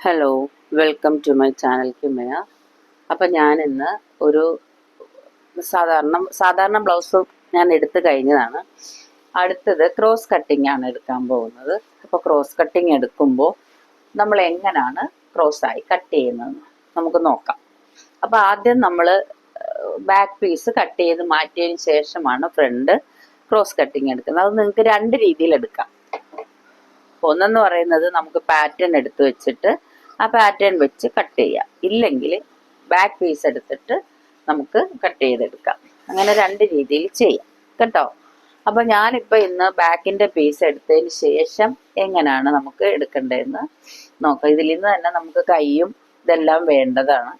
Hello, welcome to my channel Kimaya. അപ്പം ഞാനിന്ന് ഒരു സാധാരണ ബ്ലൗസ് ഞാൻ എടുത്തു കഴിഞ്ഞതാണ്. അടുത്തത് ക്രോസ് കട്ടിംഗ് ആണ് എടുക്കാൻ പോകുന്നത്. അപ്പോൾ ക്രോസ് കട്ടിങ് എടുക്കുമ്പോൾ നമ്മൾ എങ്ങനെയാണ് ക്രോസായി കട്ട് ചെയ്യുന്നതെന്ന് നമുക്ക് നോക്കാം. അപ്പോൾ ആദ്യം നമ്മൾ ബാക്ക് പീസ് കട്ട് ചെയ്ത് മാറ്റിയതിന് ശേഷമാണ് ഫ്രണ്ട് ക്രോസ് കട്ടിങ് എടുക്കുന്നത്. അത് നിങ്ങൾക്ക് രണ്ട് രീതിയിൽ എടുക്കാം. ഒന്നെന്ന് പറയുന്നത് നമുക്ക് പാറ്റേൺ എടുത്ത് വെച്ചിട്ട് ആ പാറ്റേൺ വെച്ച് കട്ട് ചെയ്യാം, ഇല്ലെങ്കിൽ ബാക്ക് പീസ് എടുത്തിട്ട് നമുക്ക് കട്ട് ചെയ്തെടുക്കാം. അങ്ങനെ രണ്ട് രീതിയിൽ ചെയ്യാം കേട്ടോ. അപ്പൊ ഞാനിപ്പോൾ ഇന്ന് ബാക്കിന്റെ പീസ് എടുത്തതിന് ശേഷം എങ്ങനെയാണ് നമുക്ക് എടുക്കേണ്ടതെന്ന് നോക്കാം. ഇതിൽ നിന്ന് തന്നെ നമുക്ക് കൈയും ഇതെല്ലാം വേണ്ടതാണ്.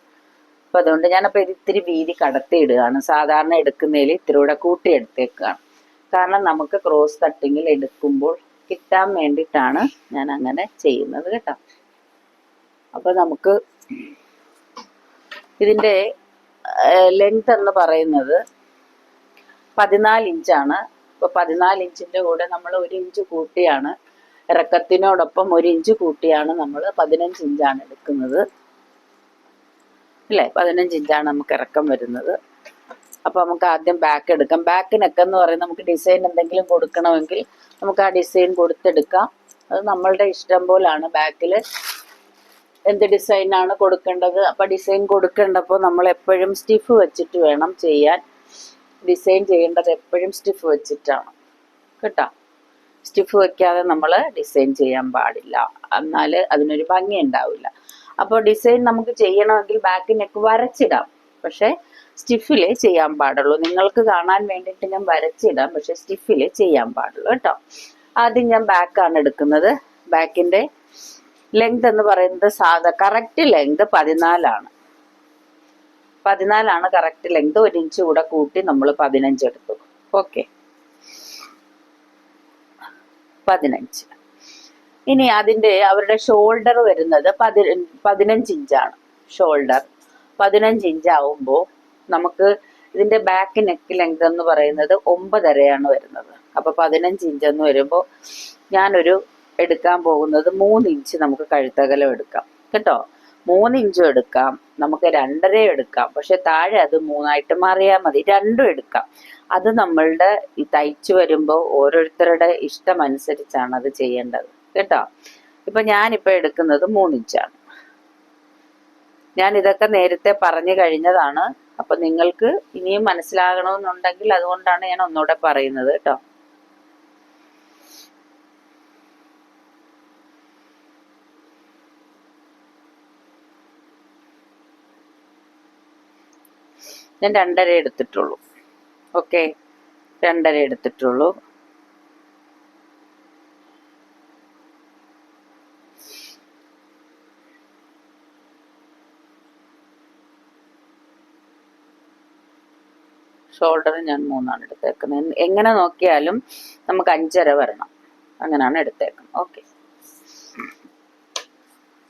അപ്പൊ അതുകൊണ്ട് ഞാനപ്പോൾ ഇത് ഇത്തിരി വീതി കടത്തിയിടുകയാണ്. സാധാരണ എടുക്കുന്നതിൽ ഇത്തിരി കൂടെ കൂട്ടിയെടുത്തേക്കാണ്. കാരണം നമുക്ക് ക്രോസ് കട്ടിങ്ങിൽ എടുക്കുമ്പോൾ കിട്ടാൻ വേണ്ടിയിട്ടാണ് ഞാൻ അങ്ങനെ ചെയ്യുന്നത് കേട്ടോ. അപ്പൊ നമുക്ക് ഇതിന്റെ ലെങ്ത് എന്ന് പറയുന്നത് 14 ഇഞ്ചാണ്. അപ്പൊ 14 ഇഞ്ചിന്റെ കൂടെ നമ്മൾ 1 ഇഞ്ച് കൂട്ടിയാണ്, ഇറക്കത്തിനോടൊപ്പം 1 ഇഞ്ച് കൂട്ടിയാണ് നമ്മൾ 15 ഇഞ്ചാണ് എടുക്കുന്നത് അല്ലേ. 15 ഇഞ്ചാണ് നമുക്ക് ഇറക്കം വരുന്നത്. അപ്പൊ നമുക്ക് ആദ്യം ബാക്ക് എടുക്കാം. ബാക്കിനൊക്കെ എന്ന് പറയുന്നത് നമുക്ക് ഡിസൈൻ എന്തെങ്കിലും കൊടുക്കണമെങ്കിൽ നമുക്ക് ആ ഡിസൈൻ കൊടുത്തെടുക്കാം. അത് നമ്മളുടെ ഇഷ്ടം പോലാണ് ബാക്കിൽ എന്ത് ഡിസൈനാണ് കൊടുക്കേണ്ടത്. അപ്പൊ ഡിസൈൻ കൊടുക്കേണ്ടപ്പോൾ നമ്മൾ എപ്പോഴും സ്റ്റിഫ് വെച്ചിട്ട് വേണം ചെയ്യാൻ. ഡിസൈൻ ചെയ്യേണ്ടത് എപ്പോഴും സ്റ്റിഫ് വെച്ചിട്ടാണ് കേട്ടോ. സ്റ്റിഫ് വെക്കാതെ നമ്മൾ ഡിസൈൻ ചെയ്യാൻ പാടില്ല, എന്നാൽ അതിനൊരു ഭംഗി ഉണ്ടാവില്ല. അപ്പോൾ ഡിസൈൻ നമുക്ക് ചെയ്യണമെങ്കിൽ ബാക്ക് നെക്ക് വരച്ചിടാം, പക്ഷെ സ്റ്റിഫിലേ ചെയ്യാൻ പാടുള്ളൂ. നിങ്ങൾക്ക് കാണാൻ വേണ്ടിയിട്ട് ഞാൻ വരച്ചിടാം, പക്ഷെ സ്റ്റിഫിലേ ചെയ്യാൻ പാടുള്ളൂ കേട്ടോ. ആദ്യം ഞാൻ ബാക്കാണ് എടുക്കുന്നത്. ബാക്കിന്റെ ലെങ്ത് എന്ന് പറയുന്നത് കറക്റ്റ് ലെങ്ത് 14 ആണ് കറക്റ്റ് ലെങ്ത്. 1 ഇഞ്ച് കൂടെ കൂട്ടി നമ്മൾ 15 എടുത്തു. ഓക്കെ, 15. ഇനി അവരുടെ ഷോൾഡർ വരുന്നത് 15 ഇഞ്ചാണ്. ഷോൾഡർ 15 ഇഞ്ച് ആവുമ്പോൾ നമുക്ക് ഇതിന്റെ ബാക്ക് നെക്ക് ലെങ്ത് എന്ന് പറയുന്നത് 9.5 വരുന്നത്. അപ്പൊ 15 ഇഞ്ച് എന്ന് വരുമ്പോൾ ഞാനൊരു എടുക്കാൻ പോകുന്നത് 3 ഇഞ്ച് നമുക്ക് കഴുത്തകലം എടുക്കാം കേട്ടോ. 3 ഇഞ്ചും എടുക്കാം, നമുക്ക് 2.5 എടുക്കാം, പക്ഷെ താഴെ അത് 3 മാറിയാൽ മതി. രണ്ടും എടുക്കാം. അത് നമ്മളുടെ ഈ തയ്ച്ചു വരുമ്പോൾ ഓരോരുത്തരുടെ ഇഷ്ടം അനുസരിച്ചാണ് അത് ചെയ്യേണ്ടത് കേട്ടോ. ഞാനിപ്പോ എടുക്കുന്നത് 3 ഇഞ്ചാണ്. ഞാൻ ഇതൊക്കെ നേരത്തെ പറഞ്ഞു കഴിഞ്ഞതാണ്. അപ്പൊ നിങ്ങൾക്ക് ഇനിയും മനസ്സിലാകണമെന്നുണ്ടെങ്കിൽ അതുകൊണ്ടാണ് ഞാൻ ഒന്നുകൂടെ പറയുന്നത് കേട്ടോ. ഞാൻ 2.5 എടുത്തിട്ടുള്ളൂ. ഓക്കെ, 2.5 എടുത്തിട്ടുള്ളൂ. ഷോൾഡർ ഞാൻ 3 എടുത്തേക്കുന്നത്. എങ്ങനെ നോക്കിയാലും നമുക്ക് 5.5 വരണം, അങ്ങനെയാണ് എടുത്തേക്കുന്നത്. ഓക്കെ,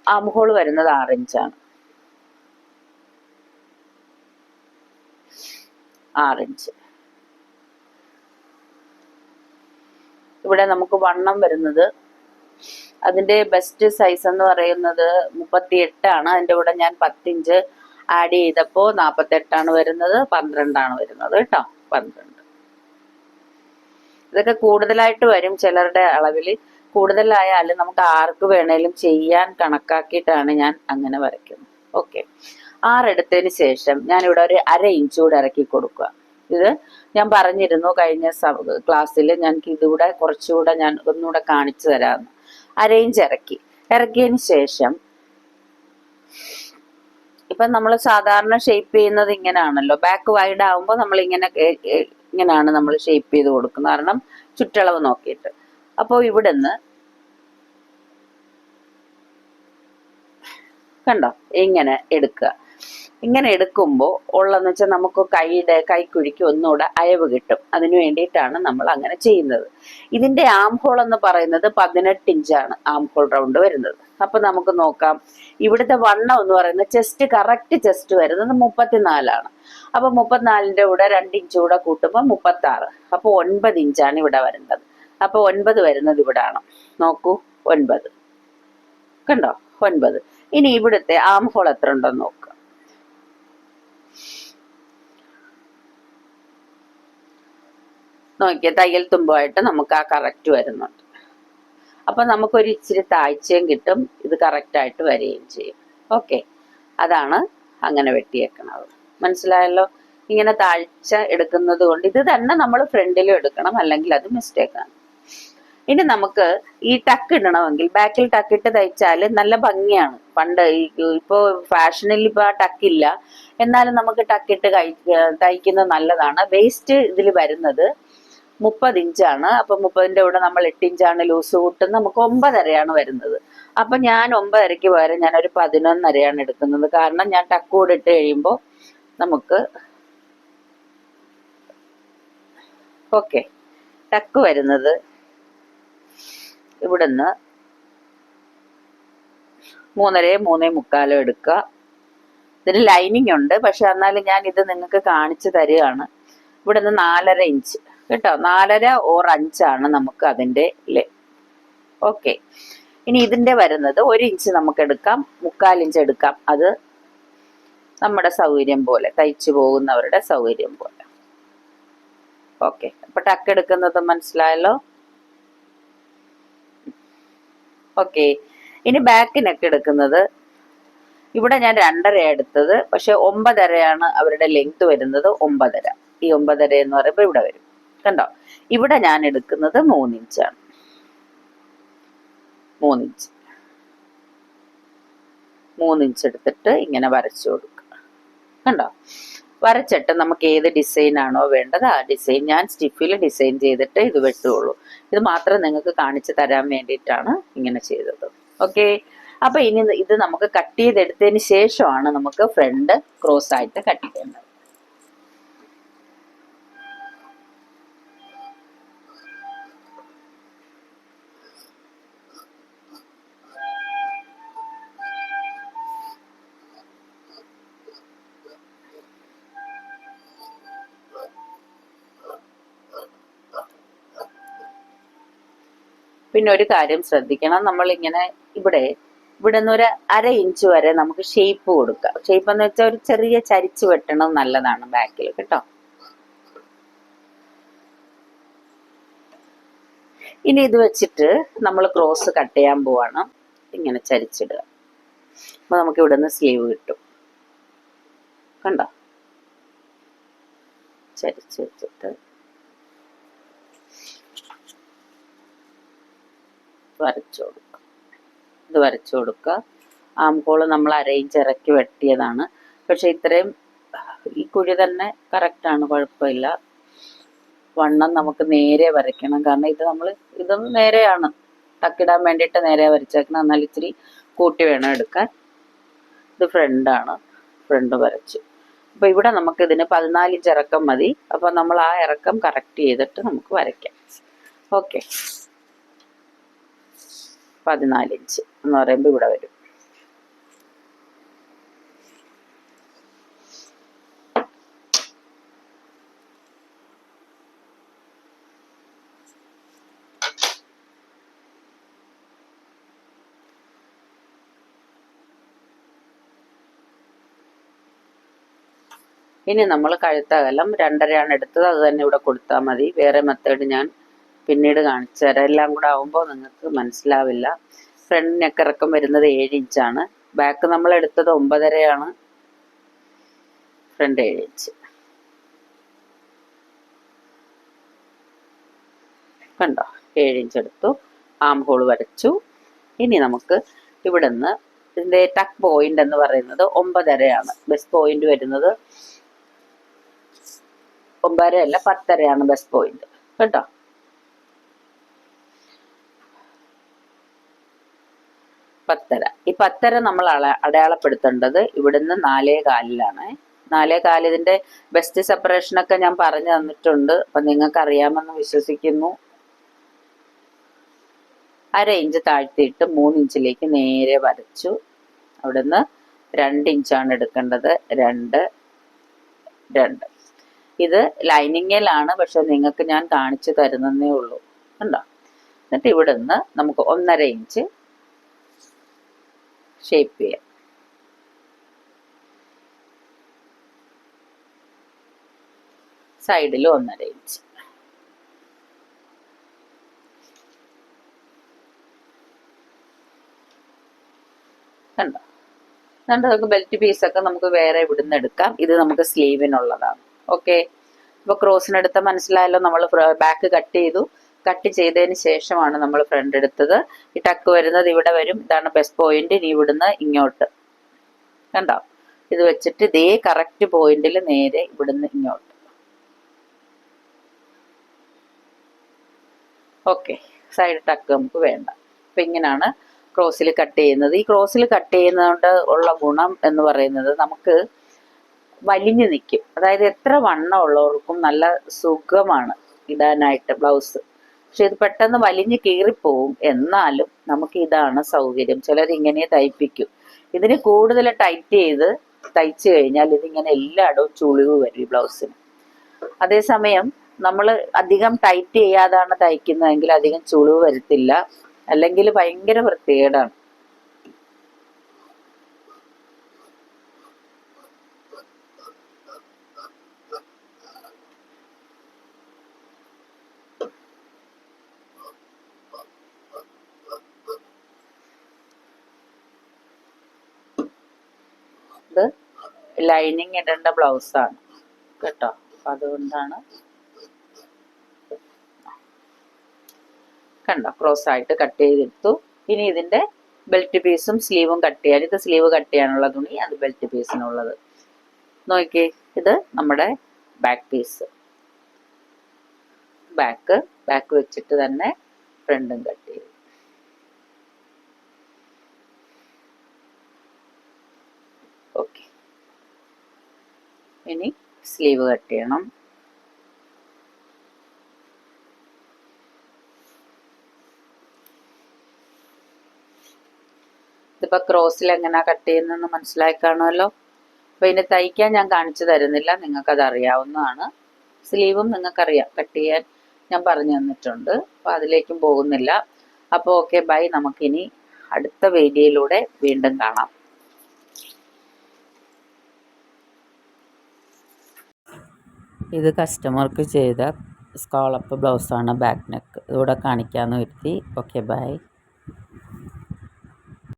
ആം ഹോൾ വരുന്നത് 6 ഇഞ്ചാണ്. 6 ഇഞ്ച്. ഇവിടെ നമുക്ക് വണ്ണം വരുന്നത്, അതിന്റെ ബെസ്റ്റ് സൈസ് എന്ന് പറയുന്നത് 38 ആണ്. അതിന്റെ കൂടെ ഞാൻ 10 ഇഞ്ച് ആഡ് ചെയ്തപ്പോൾ 48 വരുന്നത്, 12 വരുന്നത് കേട്ടോ. 12. ഇതൊക്കെ കൂടുതലായിട്ട് വരും ചിലരുടെ അളവിൽ. കൂടുതലായാലും നമുക്ക് ആർക്ക് വേണേലും ചെയ്യാൻ കണക്കാക്കിയിട്ടാണ് ഞാൻ അങ്ങനെ വരയ്ക്കുന്നത്. ഓക്കെ, 6 എടുത്തതിന് ശേഷം ഞാനിവിടെ ഒരു 1/2 ഇഞ്ച് കൂടെ ഇറക്കി കൊടുക്കുക. ഇത് ഞാൻ പറഞ്ഞിരുന്നു കഴിഞ്ഞ ക്ലാസ്സിൽ, ഞാൻ ഇതുകൂടെ കുറച്ചുകൂടെ ഞാൻ ഒന്നുകൂടെ കാണിച്ചു തരാമെന്ന്. 1/2 ഇഞ്ച് ഇറക്കിയതിന് ശേഷം നമ്മൾ സാധാരണ ഷേപ്പ് ചെയ്യുന്നത് ഇങ്ങനെയാണല്ലോ. ബാക്ക് വൈഡ് ആവുമ്പോൾ നമ്മൾ ഇങ്ങനെയാണ് നമ്മൾ ഷേപ്പ് ചെയ്ത് കൊടുക്കുന്നത്, കാരണം ചുറ്റളവ് നോക്കിയിട്ട്. അപ്പോൾ ഇവിടുന്ന് കണ്ടോ ഇങ്ങനെ എടുക്കുക. ഇങ്ങനെ എടുക്കുമ്പോൾ ഉള്ളതെന്ന് വെച്ചാൽ നമുക്ക് കൈക്കുഴിക്ക് ഒന്നുകൂടെ അയവ് കിട്ടും. അതിനു വേണ്ടിയിട്ടാണ് നമ്മൾ അങ്ങനെ ചെയ്യുന്നത്. ഇതിന്റെ ആം ഹോൾ എന്ന് പറയുന്നത് 18 ഇഞ്ചാണ് ആം ഹോൾ റൗണ്ട് വരുന്നത്. അപ്പൊ നമുക്ക് നോക്കാം. ഇവിടുത്തെ വണ്ണം എന്ന് പറയുന്നത് കറക്റ്റ് ചെസ്റ്റ് വരുന്നത് 34. അപ്പൊ 34ന്റെ കൂടെ 2 ഇഞ്ച് കൂടെ കൂട്ടുമ്പോൾ 36. അപ്പൊ 9 ഇഞ്ചാണ് ഇവിടെ വരുന്നത്. അപ്പൊ 9 വരുന്നത് ഇവിടെ ആണ്. നോക്കൂ, 9 കണ്ടോ. 9. ഇനി ഇവിടുത്തെ ആം ഹോൾ എത്ര ഉണ്ടെന്ന് നോക്കുക. നോക്കിയ തയ്യൽ തുമ്പമായിട്ട് നമുക്ക് ആ കറക്റ്റ് വരുന്നുണ്ട്. അപ്പൊ നമുക്കൊരു ഇച്ചിരി താഴ്ചയും കിട്ടും, ഇത് കറക്റ്റായിട്ട് വരികയും ചെയ്യും. ഓക്കെ, അതാണ് അങ്ങനെ വെട്ടിയേക്കണത്. മനസ്സിലായല്ലോ? ഇങ്ങനെ താഴ്ച എടുക്കുന്നത് കൊണ്ട് ഇത് തന്നെ നമ്മൾ ഫ്രണ്ടിലും എടുക്കണം, അല്ലെങ്കിൽ അത് മിസ്റ്റേക്കാണ്. ഇനി നമുക്ക് ഈ ടക്ക് ഇടണമെങ്കിൽ ബാക്കിൽ ടക്കിട്ട് തയ്ച്ചാൽ നല്ല ഭംഗിയാണ്. പണ്ട് ഇപ്പോ ഫാഷനിൽ ഇപ്പൊ ആ ടക്കില്ല, എന്നാലും നമുക്ക് ടക്കിട്ട് തയ്ക്കുന്നത് നല്ലതാണ്. വേസ്റ്റ് ഇതിൽ വരുന്നത് 30 ഇഞ്ചാണ്. അപ്പൊ 30ന്റെ കൂടെ നമ്മൾ 8 ഇഞ്ചാണ് ലൂസ് കൂട്ടുന്നത്, നമുക്ക് 9.5 വരുന്നത്. അപ്പൊ ഞാൻ 9.5 പകരം ഞാൻ ഒരു 11.5 എടുക്കുന്നത്. കാരണം ഞാൻ ടക്ക് കൂടെ ഇട്ട് കഴിയുമ്പോൾ നമുക്ക് ഓക്കെ ടക്ക് വരുന്നത് ഇവിടുന്ന് 3.5 3.25 എടുക്കുക. ഇതിന് ലൈനിങ് ഉണ്ട്, പക്ഷെ എന്നാലും ഞാൻ ഇത് നിങ്ങൾക്ക് കാണിച്ചു തരികയാണ്. ഇവിടുന്ന് 4.5 ഇഞ്ച് കേട്ടോ, 4.5 or 5 നമുക്ക് അതിൻ്റെ ഓക്കെ. ഇനി ഇതിന്റെ വരുന്നത് 1 ഇഞ്ച് നമുക്ക് എടുക്കാം, 3/4 ഇഞ്ച് എടുക്കാം. അത് നമ്മുടെ സൗകര്യം പോലെ, തയ്ച്ചു പോകുന്നവരുടെ സൗകര്യം പോലെ. ഓക്കെ, അപ്പൊ ടക്ക് എടുക്കുന്നത് മനസ്സിലായല്ലോ? ഓക്കെ, ഇനി ബാക്ക് നെക്ക് എടുക്കുന്നത് ഇവിടെ ഞാൻ 2.5 എടുത്തത്, പക്ഷെ 9.5 അവരുടെ ലെങ്ത് വരുന്നത്. 9.5, ഈ 9.5 എന്ന് പറയുമ്പോൾ ഇവിടെ വരും. കണ്ടോ, ഇവിടെ ഞാൻ എടുക്കുന്നത് 3 ഇഞ്ചാണ്. 3 ഇഞ്ച് 3 ഇഞ്ച് എടുത്തിട്ട് ഇങ്ങനെ വരച്ചു കൊടുക്കുക. കണ്ടോ, വരച്ചിട്ട് നമുക്ക് ഏത് ഡിസൈൻ ആണോ വേണ്ടത് ആ ഡിസൈൻ ഞാൻ സ്റ്റിഫിൽ ഡിസൈൻ ചെയ്തിട്ട് ഇത് വെട്ടുള്ളൂ. ഇത് മാത്രം നിങ്ങൾക്ക് കാണിച്ചു തരാൻ വേണ്ടിയിട്ടാണ് ഇങ്ങനെ ചെയ്തത്. ഓക്കെ, അപ്പൊ ഇനി ഇത് നമുക്ക് കട്ട് ചെയ്തെടുത്തതിന് ശേഷമാണ് നമുക്ക് ഫ്രണ്ട് ക്രോസ് ആയിട്ട് കട്ട് ചെയ്യേണ്ടത്. പിന്നെ ഒരു കാര്യം ശ്രദ്ധിക്കണം, നമ്മളിങ്ങനെ ഇവിടെ നിന്ന് ഒരു 1/2 ഇഞ്ച് വരെ നമുക്ക് ഷേപ്പ് കൊടുക്കാം. ഷേപ്പ് എന്ന് വെച്ചാൽ ഒരു ചെറിയ ചരിച്ച് വെട്ടണം, നല്ലതാണ് ബാക്കിൽ കേട്ടോ. ഇനി ഇത് വെച്ചിട്ട് നമ്മൾ ക്രോസ് കട്ട് ചെയ്യാൻ പോവാണ്. ഇങ്ങനെ ചരിച്ചിടുക. അപ്പൊ നമുക്ക് ഇവിടെ നിന്ന് സ്ലീവ് കിട്ടും. കണ്ടോ, ചരിച്ച് വെച്ചിട്ട് വരച്ചു കൊടുക്കുക. ഇത് വരച്ചു കൊടുക്കുക. ആം ഹോള് നമ്മൾ 1/2 ഇഞ്ച് ഇറക്കി വെട്ടിയതാണ്, പക്ഷെ ഇത്രയും ഈ കുഴി തന്നെ കറക്റ്റാണ്, കുഴപ്പമില്ല. വണ്ണം നമുക്ക് നേരെ വരയ്ക്കണം, കാരണം ഇതും നേരെയാണ്, ടക്കിടാൻ വേണ്ടിയിട്ട് നേരെ വരച്ചേക്കണം. എന്നാൽ ഇച്ചിരി കൂട്ടി വേണം എടുക്കാൻ. ഇത് ഫ്രണ്ടാണ്, ഫ്രണ്ട് വരച്ചു. അപ്പൊ ഇവിടെ നമുക്ക് ഇതിന് 14 ഇഞ്ച് ഇറക്കം മതി. അപ്പൊ നമ്മൾ ആ ഇറക്കം കറക്റ്റ് ചെയ്തിട്ട് നമുക്ക് വരയ്ക്കാം. ഓക്കെ, 14 ഇഞ്ച് എന്ന് പറയുമ്പോൾ ഇവിടെ വരും. ഇനി നമ്മൾ കഴുത്തകലം 2.5 എടുത്തത്, അത് തന്നെ ഇവിടെ കൊടുത്താൽ മതി. വേറെ മെത്തേഡ് ഞാൻ പിന്നീട് കാണിച്ചു തരാം. എല്ലാം കൂടെ ആവുമ്പോൾ നിങ്ങൾക്ക് മനസ്സിലാവില്ല. ഫ്രണ്ട് നെക്ക് ഇറക്കം വരുന്നത് 7 ഇഞ്ചാണ്. ബാക്ക് നമ്മൾ എടുത്തത് 9.5, ഫ്രണ്ട് 7 ഇഞ്ച്. കണ്ടോ, 7 ഇഞ്ച് എടുത്തു. ആം ഹോൾ വരച്ചു. ഇനി നമുക്ക് ഇവിടുന്ന് ഇതിന്റെ ടക്ക് പോയിന്റ് എന്ന് പറയുന്നത് 9.5. ബെസ്റ്റ് പോയിന്റ് വരുന്നത് 9.5 അല്ല, 10.5 ബെസ്റ്റ് പോയിന്റ് കേട്ടോ. 10.5. ഈ 10.5 നമ്മൾ അടയാളപ്പെടുത്തേണ്ടത് ഇവിടുന്ന് 4.25. 4.25 ഇതിന്റെ ബെസ്റ്റ് സെപ്പറേഷനൊക്കെ ഞാൻ പറഞ്ഞു തന്നിട്ടുണ്ട്, അപ്പൊ നിങ്ങൾക്ക് അറിയാമെന്ന് വിശ്വസിക്കുന്നു. 1/2 ഇഞ്ച് താഴ്ത്തിയിട്ട് 3 ഇഞ്ചിലേക്ക് നേരെ വരച്ചു. അവിടുന്ന് 2 ഇഞ്ചാണ് എടുക്കേണ്ടത്. 2 2. ഇത് ലൈനിങ്ങിലാണ്, പക്ഷെ നിങ്ങൾക്ക് ഞാൻ കാണിച്ചു തരുന്നേ ഉള്ളൂ. കണ്ടോ, എന്നിട്ട് ഇവിടുന്ന് നമുക്ക് 1.5 ഇഞ്ച് ഷേപ്പ് ചെയ്യാം. സൈഡിൽ 1.5 ഇഞ്ച്. കണ്ടോ? എന്നിട്ട് നമുക്ക് ബെൽറ്റ് പീസൊക്കെ നമുക്ക് വേറെ ഇവിടുന്ന് എടുക്കാം. ഇത് നമുക്ക് സ്ലീവിനുള്ളതാണ്. ഓക്കെ, ഇപ്പോൾ ക്രോസിനെടുത്ത മനസ്സിലായല്ലോ. നമ്മൾ ബാക്ക് കട്ട് ചെയ്തു. കട്ട് ചെയ്തതിന് ശേഷമാണ് നമ്മൾ ഫ്രണ്ട് എടുത്തത്. ഈ ടക്ക് വരുന്നത് ഇവിടെ വരും. ഇതാണ് ബെസ്റ്റ് പോയിന്റ്. ഇനി ഇവിടുന്ന് ഇങ്ങോട്ട് കണ്ടോ? ഇത് വെച്ചിട്ട് ഇതേ കറക്റ്റ് പോയിന്റിൽ നേരെ ഇവിടുന്ന് ഇങ്ങോട്ട്. ഓക്കെ, സൈഡ് ടക്ക് നമുക്ക് വേണ്ട. അപ്പം ഇങ്ങനെയാണ് ക്രോസിൽ കട്ട് ചെയ്യുന്നത്. ഈ ക്രോസിൽ കട്ട് ചെയ്യുന്നതുകൊണ്ട് ഉള്ള ഗുണം എന്ന് പറയുന്നത് നമുക്ക് വലിഞ്ഞു നിൽക്കും. അതായത് എത്ര വണ്ണം ഉള്ളവർക്കും നല്ല സുഖമാണ് ഇടാനായിട്ട് ബ്ലൗസ്. പക്ഷെ ഇത് പെട്ടെന്ന് വലിഞ്ഞ് കീറിപ്പോവും. എന്നാലും നമുക്ക് ഇതാണ് സൗകര്യം. ചിലർ ഇങ്ങനെ തയ്പ്പിക്കും. ഇതിന് കൂടുതൽ ടൈറ്റ് ചെയ്ത് തയ്ച്ചു കഴിഞ്ഞാൽ ഇതിങ്ങനെ എല്ലായിടവും ചുളിവ് വരും ഈ ബ്ലൗസിന്. അതേസമയം നമ്മൾ അധികം ടൈറ്റ് ചെയ്യാതാണ് തയ്ക്കുന്നതെങ്കിൽ അധികം ചുളിവ് വരത്തില്ല. അല്ലെങ്കിൽ ഭയങ്കര വൃത്തികേടാണ്. ഇത് ലൈനിങ് ഇടേണ്ട ബ്ലൗസാണ് കേട്ടോ. അതുകൊണ്ടാണ് കണ്ടോ ക്രോസ് ആയിട്ട് കട്ട് ചെയ്തെടുത്തു. ഇനി ഇതിന്റെ ബെൽറ്റ് പീസും സ്ലീവും കട്ട് ചെയ്യാൻ. ഇത് സ്ലീവ് കട്ട് ചെയ്യാനുള്ള തുണി, അത് ബെൽറ്റ് പീസിനുള്ളത്. നോക്കിയേ, ഇത് നമ്മുടെ ബാക്ക് പീസ്. ബാക്ക് വെച്ചിട്ട് തന്നെ ഫ്രണ്ടും കട്ട് ചെയ്തു. ഓക്കെ, ഇനി സ്ലീവ് കട്ട് ചെയ്യണം. ഇതിപ്പോൾ ക്രോസിൽ എങ്ങനെയാ കട്ട് ചെയ്യുന്നതെന്ന് മനസ്സിലായി കാണുമല്ലോ. അപ്പോൾ ഇതിന് തയ്ക്കാൻ ഞാൻ കാണിച്ചു തരുന്നില്ല, നിങ്ങൾക്കത് അറിയാവുന്നതാണ്. സ്ലീവും നിങ്ങൾക്കറിയാം, കട്ട് ചെയ്യാൻ ഞാൻ പറഞ്ഞു തന്നിട്ടുണ്ട്. അപ്പോൾ അതിലേക്കും പോകുന്നില്ല. അപ്പോൾ ഓക്കെ, ബൈ. നമുക്കിനി അടുത്ത വീഡിയോയിലൂടെ വീണ്ടും കാണാം. ഇത് കസ്റ്റമർക്ക് ചെയ്ത സ്കാളപ്പ് ബ്ലൗസാണ്, ബാക്ക് നെക്ക്. ഇവിടെ കാണിക്കാമെന്ന് വരുത്തി. Okay, by.